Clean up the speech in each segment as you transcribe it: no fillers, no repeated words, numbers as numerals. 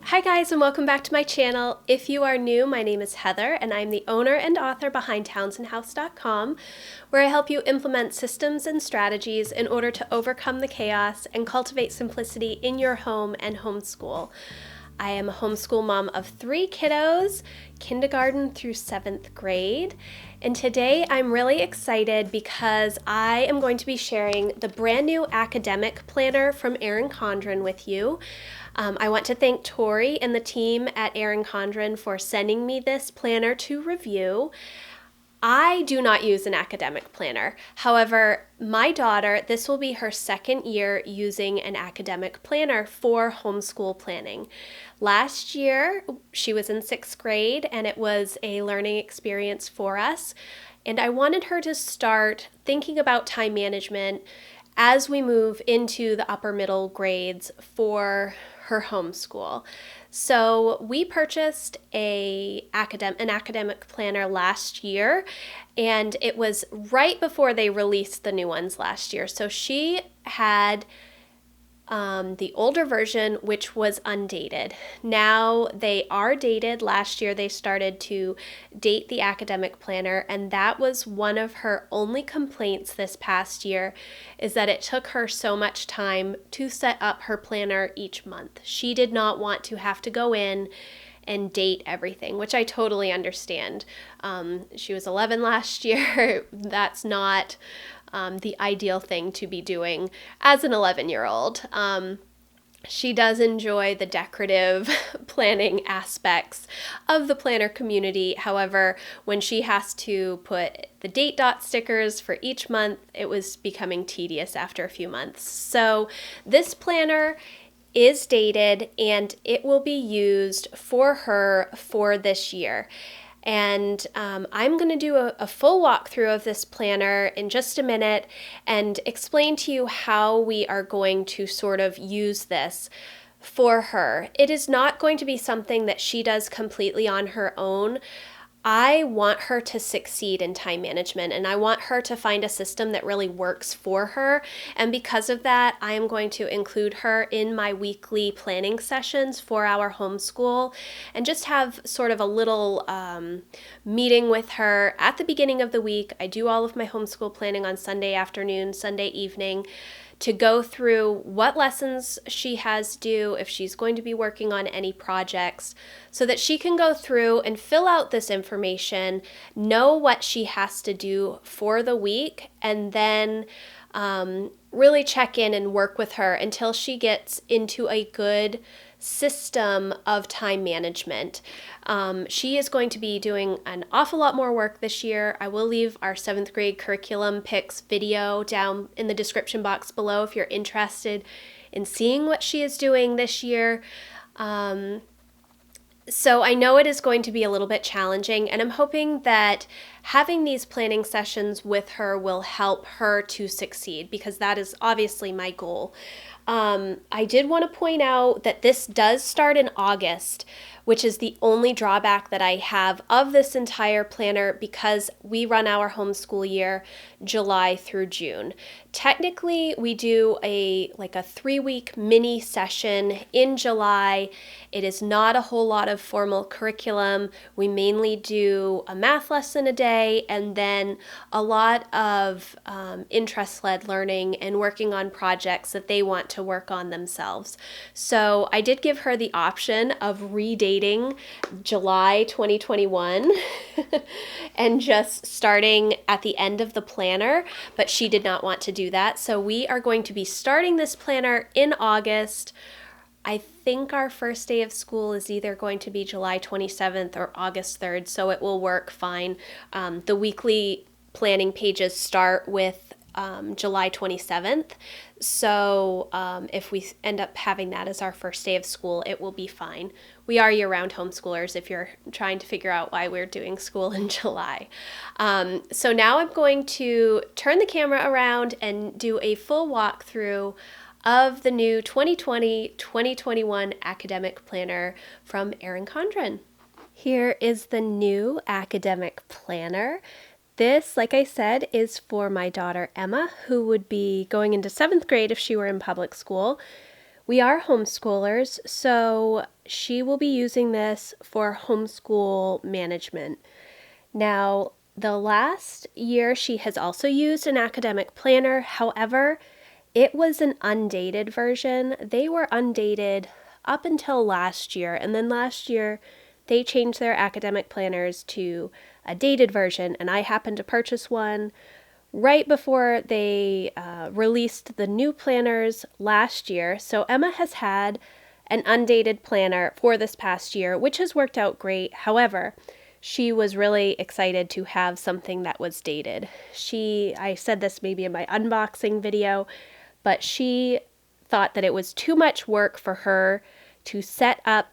Hi guys, and welcome back to my channel. If you are new, my name is Heather and I'm the owner and author behind townsendhouse.com, where I help you implement systems and strategies in order to overcome the chaos and cultivate simplicity in your home and homeschool. I am a homeschool mom of 3 kiddos, kindergarten through 7th grade. And today I'm really excited because I am going to be sharing the brand new academic planner from Erin Condren with you. I want to thank Tori and the team at Erin Condren for sending me this planner to review. I do not use an academic planner. However, my daughter, this will be her 2nd year using an academic planner for homeschool planning. Last year, she was in 6th grade and it was a learning experience for us. And I wanted her to start thinking about time management as we move into the upper middle grades for her homeschool. So we purchased an academic planner last year, and it was right before they released the new ones last year. So she had the older version, which was undated. Now they are dated. Last year they started to date the academic planner, and that was one of her only complaints this past year, is that it took her so much time to set up her planner each month. She did not want to have to go in and date everything, which I totally understand. She was 11 last year. That's not the ideal thing to be doing as an 11-year-old. She does enjoy the decorative planning aspects of the planner community. However, when she has to put the date dot stickers for each month, it was becoming tedious after a few months. So this planner is dated and it will be used for her for this year. And I'm going to do a full walkthrough of this planner in just a minute and explain to you how we are going to sort of use this for her. It is not going to be something that she does completely on her own. I want her to succeed in time management, and I want her to find a system that really works for her. And because of that, I am going to include her in my weekly planning sessions for our homeschool and just have sort of a little meeting with her at the beginning of the week. I do all of my homeschool planning on Sunday afternoon, Sunday evening, to go through what lessons she has due, if she's going to be working on any projects, so that she can go through and fill out this information, know what she has to do for the week, and then really check in and work with her until she gets into a good system of time management. She is going to be doing an awful lot more work this year. I will leave our 7th grade curriculum picks video down in the description box below if you're interested in seeing what she is doing this year. So I know it is going to be a little bit challenging, and I'm hoping that having these planning sessions with her will help her to succeed, because that is obviously my goal. I did want to point out that this does start in August, which is the only drawback that I have of this entire planner, because we run our homeschool year July through June. Technically, we do a 3-week mini session in July. It is not a whole lot of formal curriculum. We mainly do a math lesson a day and then a lot of interest-led learning and working on projects that they want to work on themselves. So I did give her the option of redating July 2021 and just starting at the end of the planner, but she did not want to do that. So we are going to be starting this planner in August. I think our first day of school is either going to be July 27th or August 3rd, so it will work fine. The weekly planning pages start with July 27th, so if we end up having that as our first day of school, it will be fine. We are year-round homeschoolers if you're trying to figure out why we're doing school in July. So now I'm going to turn the camera around and do a full walkthrough of the new 2020-2021 academic planner from Erin Condren. Here is the new academic planner. This, like I said, is for my daughter Emma, who would be going into 7th grade if she were in public school. We are homeschoolers, so she will be using this for homeschool management. Now, the last year she has also used an academic planner. However, it was an undated version. They were undated up until last year, and then last year they changed their academic planners to a dated version, and I happened to purchase one right before they released the new planners last year. So Emma has had an undated planner for this past year, which has worked out great. However, she was really excited to have something that was dated. I said this maybe in my unboxing video, but she thought that it was too much work for her to set up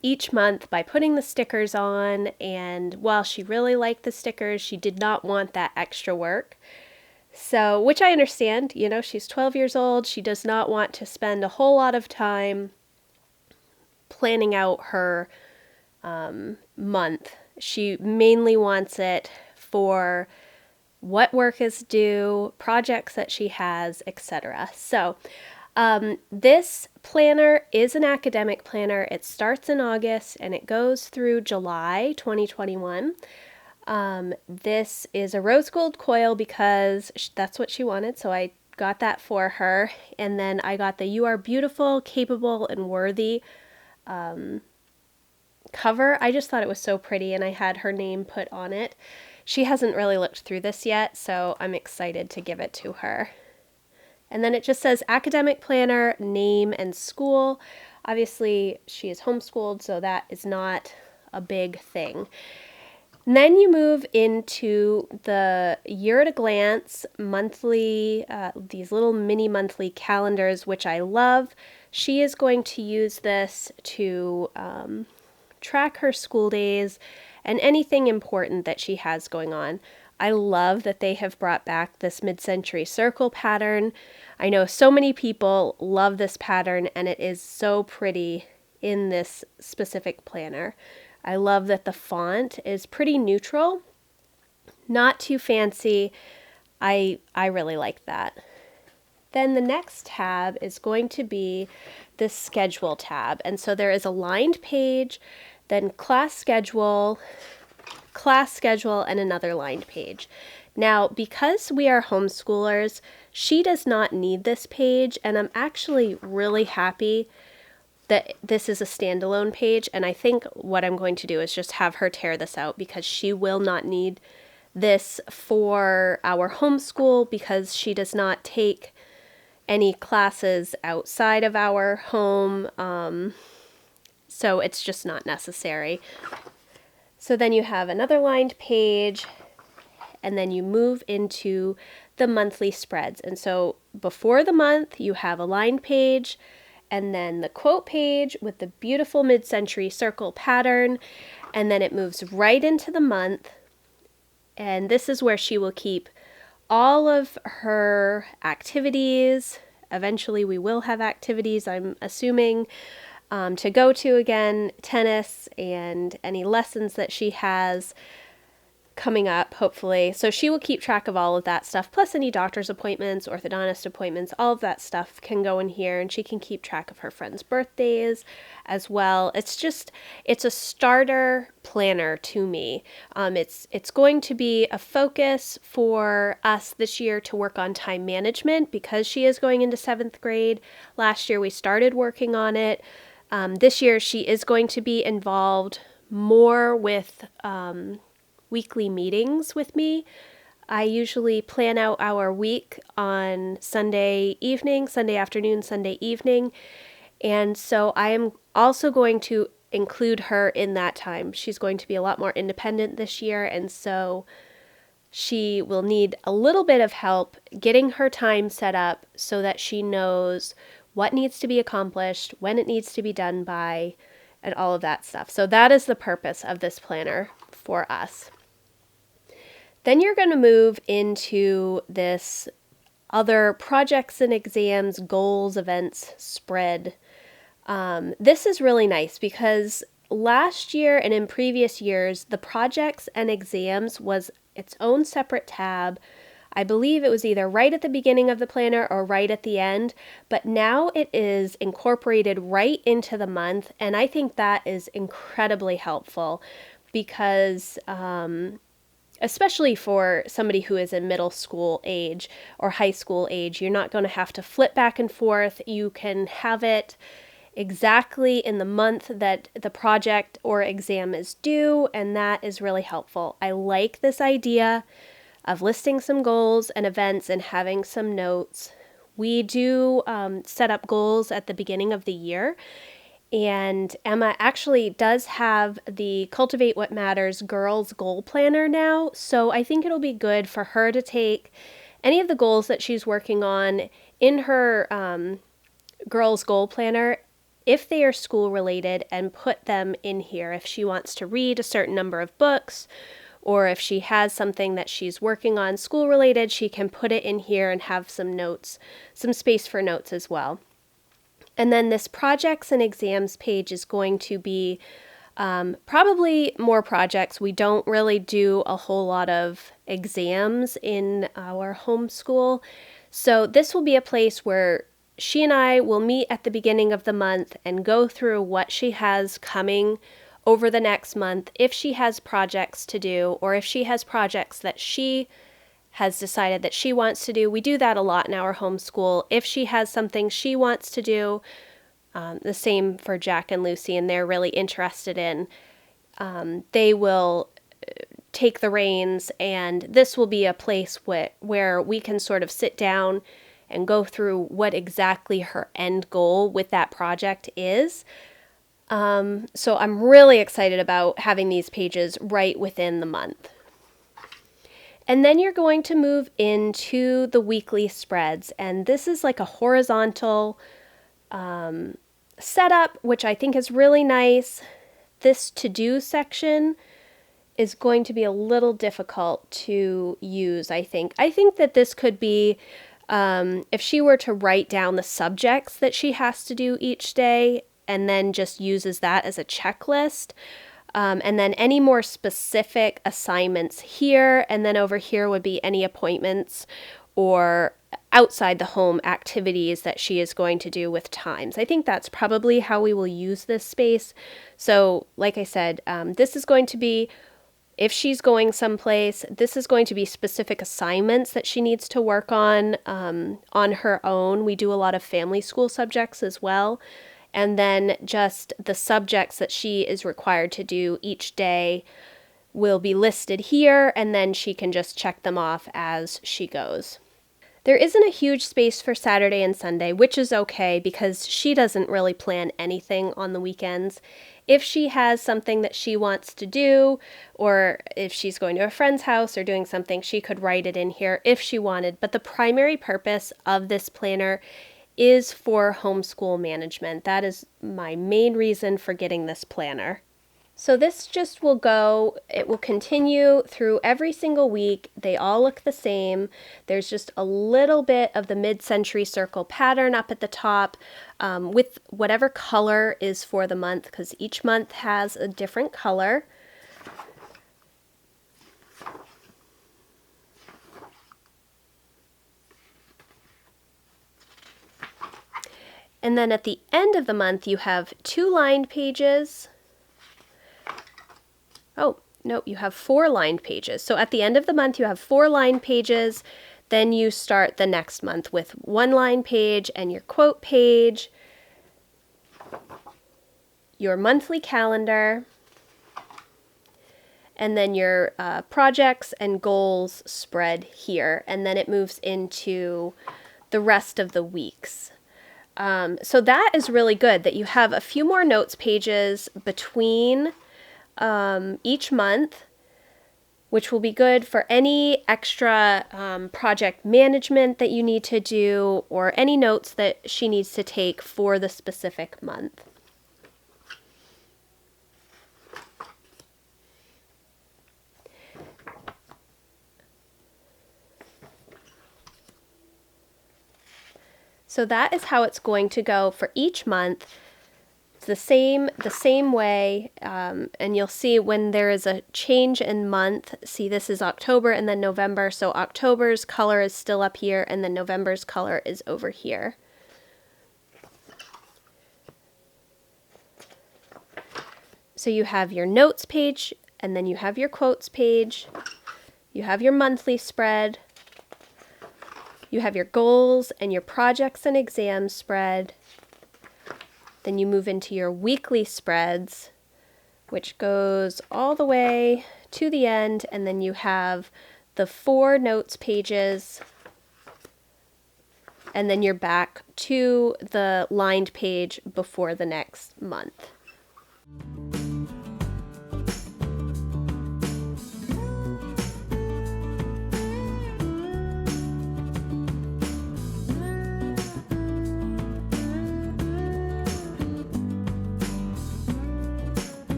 each month by putting the stickers on, and while she really liked the stickers, she did not want that extra work. So, which I understand, she's 12 years old, she does not want to spend a whole lot of time planning out her month. She mainly wants it for what work is due, projects that she has, etc. So, this planner is an academic planner. It starts in August and it goes through July 2021. This is a rose gold coil because that's what she wanted, so I got that for her. And then I got the "You Are Beautiful, Capable, and Worthy" cover. I just thought it was so pretty, and I had her name put on it. She hasn't really looked through this yet, so I'm excited to give it to her. And then it just says academic planner, name, and school. Obviously, she is homeschooled, so that is not a big thing. And then you move into the year at a glance monthly, these little mini monthly calendars, which I love. She is going to use this to track her school days and anything important that she has going on. I love that they have brought back this mid-century circle pattern. I know so many people love this pattern, and it is so pretty in this specific planner. I love that the font is pretty neutral, not too fancy. I really like that. Then the next tab is going to be the schedule tab. And so there is a lined page, then class schedule, and another lined page. Now, because we are homeschoolers, she does not need this page, and I'm actually really happy that this is a standalone page, and I think what I'm going to do is just have her tear this out because she will not need this for our homeschool because she does not take any classes outside of our home, so it's just not necessary. So then you have another lined page, and then you move into the monthly spreads. And so before the month, you have a lined page, and then the quote page with the beautiful mid-century circle pattern, and then it moves right into the month. And this is where she will keep all of her activities. Eventually we will have activities, I'm assuming, to go to again, tennis and any lessons that she has coming up, hopefully. So she will keep track of all of that stuff, plus any doctor's appointments, orthodontist appointments, all of that stuff can go in here, and she can keep track of her friends' birthdays as well. It's a starter planner to me. It's going to be a focus for us this year to work on time management because she is going into 7th grade. Last year we started working on it. This year she is going to be involved more with weekly meetings with me. I usually plan out our week on Sunday evening, Sunday afternoon, Sunday evening, and so I am also going to include her in that time. She's going to be a lot more independent this year, and so she will need a little bit of help getting her time set up so that she knows what needs to be accomplished, when it needs to be done by, and all of that stuff. So that is the purpose of this planner for us. Then you're going to move into this other projects and exams, goals, events, spread. This is really nice because last year and in previous years, the projects and exams was its own separate tab. I believe it was either right at the beginning of the planner or right at the end, but now it is incorporated right into the month, and I think that is incredibly helpful because especially for somebody who is in middle school age or high school age, you're not going to have to flip back and forth. You can have it exactly in the month that the project or exam is due, and that is really helpful. I like this idea of listing some goals and events and having some notes. We do set up goals at the beginning of the year, and Emma actually does have the Cultivate What Matters Girls Goal Planner now, so I think it'll be good for her to take any of the goals that she's working on in her Girls Goal Planner, if they are school related, and put them in here. If she wants to read a certain number of books, or if she has something that she's working on school related, she can put it in here and have some notes, some space for notes as well. And then this projects and exams page is going to be probably more projects. We don't really do a whole lot of exams in our homeschool. So this will be a place where she and I will meet at the beginning of the month and go through what she has coming over the next month, if she has projects to do, or if she has projects that she has decided that she wants to do. We do that a lot in our homeschool. If she has something she wants to do, the same for Jack and Lucy, and they're really interested in, they will take the reins, and this will be a place where we can sort of sit down and go through what exactly her end goal with that project is. So I'm really excited about having these pages right within the month. And then you're going to move into the weekly spreads, and this is like a horizontal setup, which I think is really nice. This to-do section is going to be a little difficult to use, I think. I think that this could be, if she were to write down the subjects that she has to do each day and then just uses that as a checklist, and then any more specific assignments here, and then over here would be any appointments or outside the home activities that she is going to do with times. I think that's probably how we will use this space. So like I said, this is going to be, if she's going someplace, this is going to be specific assignments that she needs to work on her own. We do a lot of family school subjects as well. And then just the subjects that she is required to do each day will be listed here, and then she can just check them off as she goes. There isn't a huge space for Saturday and Sunday, which is okay because she doesn't really plan anything on the weekends. If she has something that she wants to do, or if she's going to a friend's house or doing something, she could write it in here if she wanted. But the primary purpose of this planner is for homeschool management. That is my main reason for getting this planner. So this just will go, it will continue through every single week. They all look the same. There's just a little bit of the mid-century circle pattern up at the top with whatever color is for the month, because each month has a different color. And then at the end of the month, you have 2 lined pages. Oh, no, you have 4 lined pages. So at the end of the month, you have 4 lined pages. Then you start the next month with 1 line page and your quote page, your monthly calendar, and then your projects and goals spread here. And then it moves into the rest of the weeks. So that is really good that you have a few more notes pages between each month, which will be good for any extra project management that you need to do or any notes that she needs to take for the specific month. So that is how it's going to go for each month. the same way, and you'll see when there is a change in month. See, this is October and then November, so October's color is still up here, and then November's color is over here. So you have your notes page, and then you have your quotes page, you have your monthly spread, you have your goals and your projects and exams spread. Then you move into your weekly spreads, which goes all the way to the end, and then you have the 4 notes pages, and then you're back to the lined page before the next month.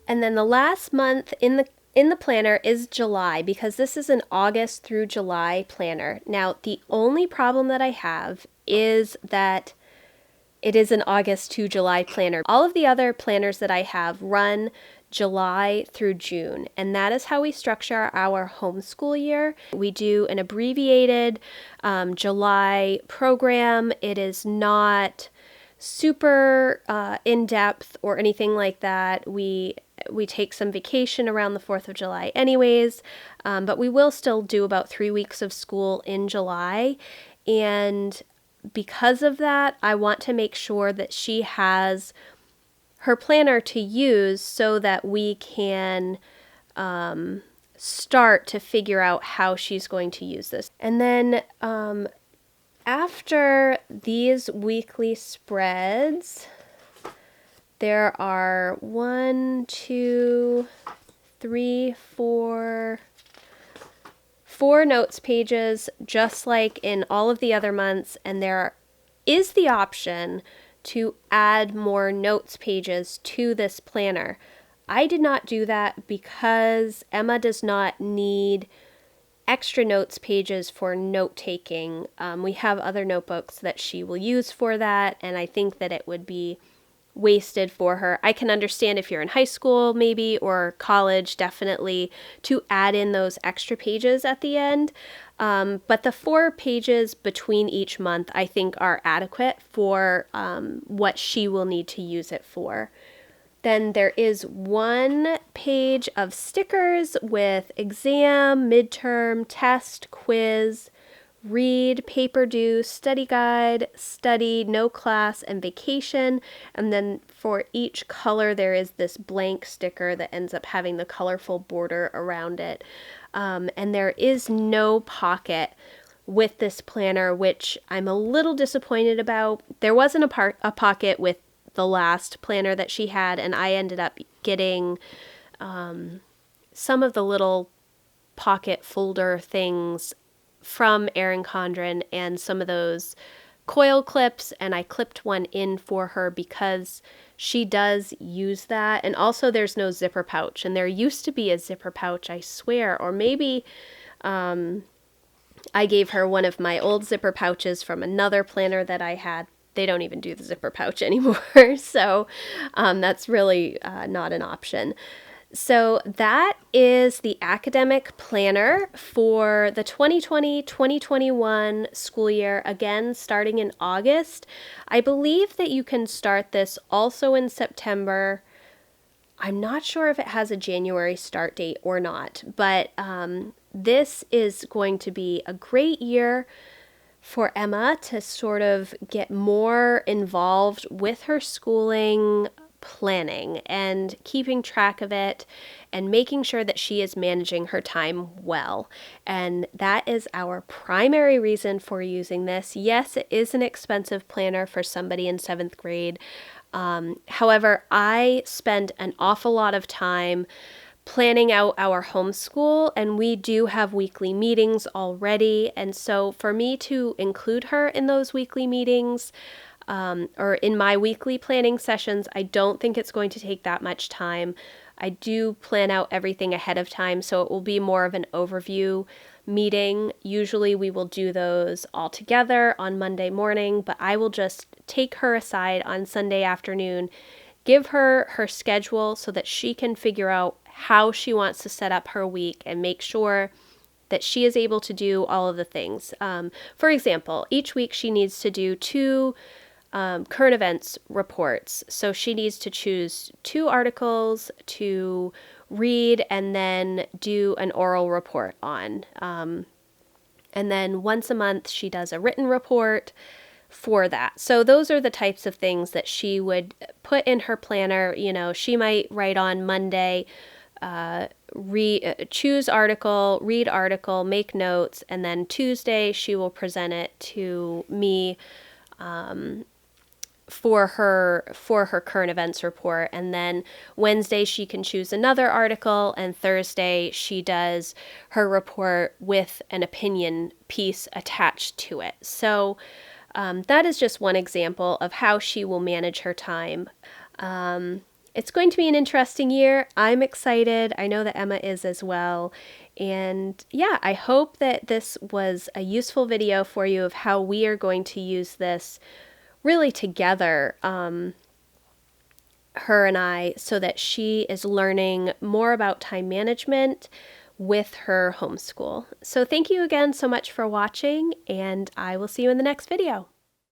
And then the last month in the planner is July, because this is an August through July planner. Now, the only problem that I have is that it is an August to July planner. All of the other planners that I have run July through June, and that is how we structure our homeschool year. We do an abbreviated July program. It is not super in-depth or anything like that. We take some vacation around the 4th of July anyways, but we will still do about 3 weeks of school in July. And because of that, I want to make sure that she has her planner to use so that we can start to figure out how she's going to use this. And then after these weekly spreads, there are 4 notes pages, just like in all of the other months, and there is the option to add more notes pages to this planner. I did not do that because Emma does not need extra notes pages for note-taking. We have other notebooks that she will use for that, and I think that it would be wasted for her. I can understand if you're in high school maybe, or college, definitely, to add in those extra pages at the end. But the 4 pages between each month I think are adequate for what she will need to use it for. Then there is 1 page of stickers with exam, midterm, test, quiz, read, paper due, study guide, study, no class, and vacation. And then for each color there is this blank sticker that ends up having the colorful border around it. And there is no pocket with this planner, which I'm a little disappointed about. There wasn't a pocket with the last planner that she had, and I ended up getting some of the little pocket folder things from Erin Condren and some of those coil clips, and I clipped one in for her because she does use that. And also there's no zipper pouch, and there used to be a zipper pouch, I swear, or maybe I gave her one of my old zipper pouches from another planner that I had. They don't even do the zipper pouch anymore, so that's really not an option. So that is the academic planner for the 2020-2021 school year, again, starting in August. I believe that you can start this also in September. I'm not sure if it has a January start date or not, but this is going to be a great year for Emma to sort of get more involved with her schooling planning and keeping track of it and making sure that she is managing her time well. And that is our primary reason for using this. Yes, it is an expensive planner for somebody in 7th grade. However, I spend an awful lot of time planning out our homeschool, and we do have weekly meetings already. And so for me to include her in those weekly meetings, or in my weekly planning sessions, I don't think it's going to take that much time. I do plan out everything ahead of time, so it will be more of an overview meeting. Usually we will do those all together on Monday morning, but I will just take her aside on Sunday afternoon, give her her schedule so that she can figure out how she wants to set up her week and make sure that she is able to do all of the things. For example, each week she needs to do 2 current events reports. So she needs to choose 2 articles to read and then do an oral report on. And then once a month she does a written report for that. So those are the types of things that she would put in her planner. You know, she might write on Monday, choose article, read article, make notes, and then Tuesday she will present it to me for her current events report. And then Wednesday she can choose another article, and Thursday she does her report with an opinion piece attached to it. So that is just one example of how she will manage her time. It's going to be an interesting year. I'm excited. I know that Emma is as well. And yeah, I hope that this was a useful video for you of how we are going to use this really together, her and I, so that she is learning more about time management with her homeschool. So thank you again so much for watching, and I will see you in the next video.